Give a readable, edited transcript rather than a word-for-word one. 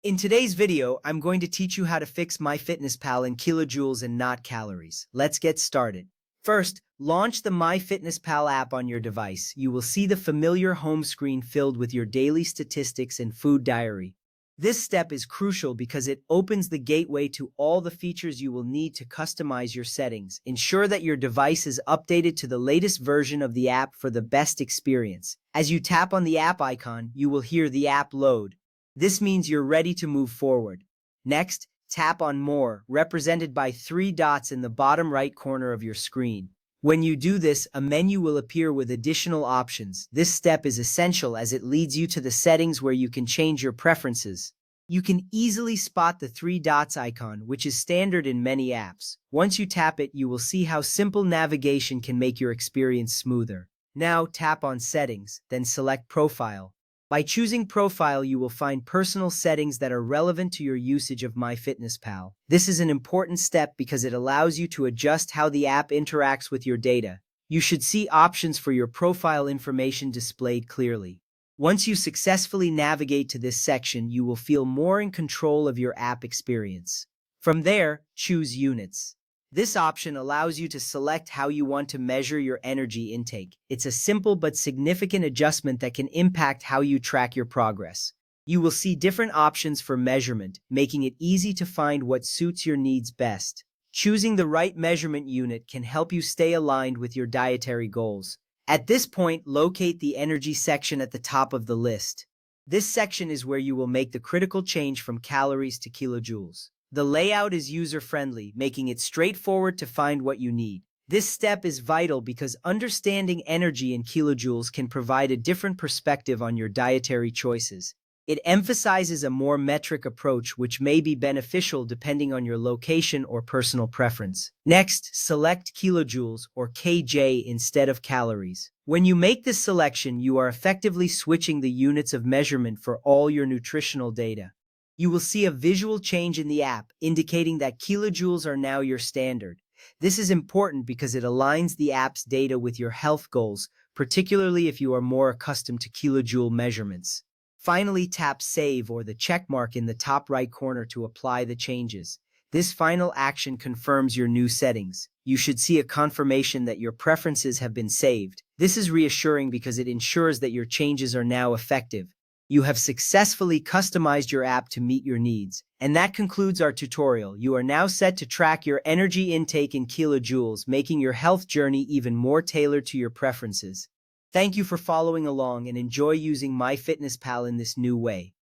In today's video, I'm going to teach you how to fix MyFitnessPal in kilojoules and not calories. Let's get started. First, launch the MyFitnessPal app on your device. You will see the familiar home screen filled with your daily statistics and food diary. This step is crucial because it opens the gateway to all the features you will need to customize your settings. Ensure that your device is updated to the latest version of the app for the best experience. As you tap on the app icon, you will hear the app load. This means you're ready to move forward. Next, tap on More, represented by three dots in the bottom right corner of your screen. When you do this, a menu will appear with additional options. This step is essential as it leads you to the settings where you can change your preferences. You can easily spot the three dots icon, which is standard in many apps. Once you tap it, you will see how simple navigation can make your experience smoother. Now tap on Settings, then select Profile. By choosing Profile, you will find personal settings that are relevant to your usage of MyFitnessPal. This is an important step because it allows you to adjust how the app interacts with your data. You should see options for your profile information displayed clearly. Once you successfully navigate to this section, you will feel more in control of your app experience. From there, choose Units. This option allows you to select how you want to measure your energy intake. It's a simple but significant adjustment that can impact how you track your progress. You will see different options for measurement, making it easy to find what suits your needs best. Choosing the right measurement unit can help you stay aligned with your dietary goals. At this point, locate the energy section at the top of the list. This section is where you will make the critical change from calories to kilojoules. The layout is user-friendly, making it straightforward to find what you need. This step is vital because understanding energy in kilojoules can provide a different perspective on your dietary choices. It emphasizes a more metric approach, which may be beneficial depending on your location or personal preference. Next, select kilojoules or kJ instead of calories. When you make this selection, you are effectively switching the units of measurement for all your nutritional data. You will see a visual change in the app, indicating that kilojoules are now your standard. This is important because it aligns the app's data with your health goals, particularly if you are more accustomed to kilojoule measurements. Finally, tap Save or the check mark in the top right corner to apply the changes. This final action confirms your new settings. You should see a confirmation that your preferences have been saved. This is reassuring because it ensures that your changes are now effective. You have successfully customized your app to meet your needs. And that concludes our tutorial. You are now set to track your energy intake in kilojoules, making your health journey even more tailored to your preferences. Thank you for following along and enjoy using MyFitnessPal in this new way.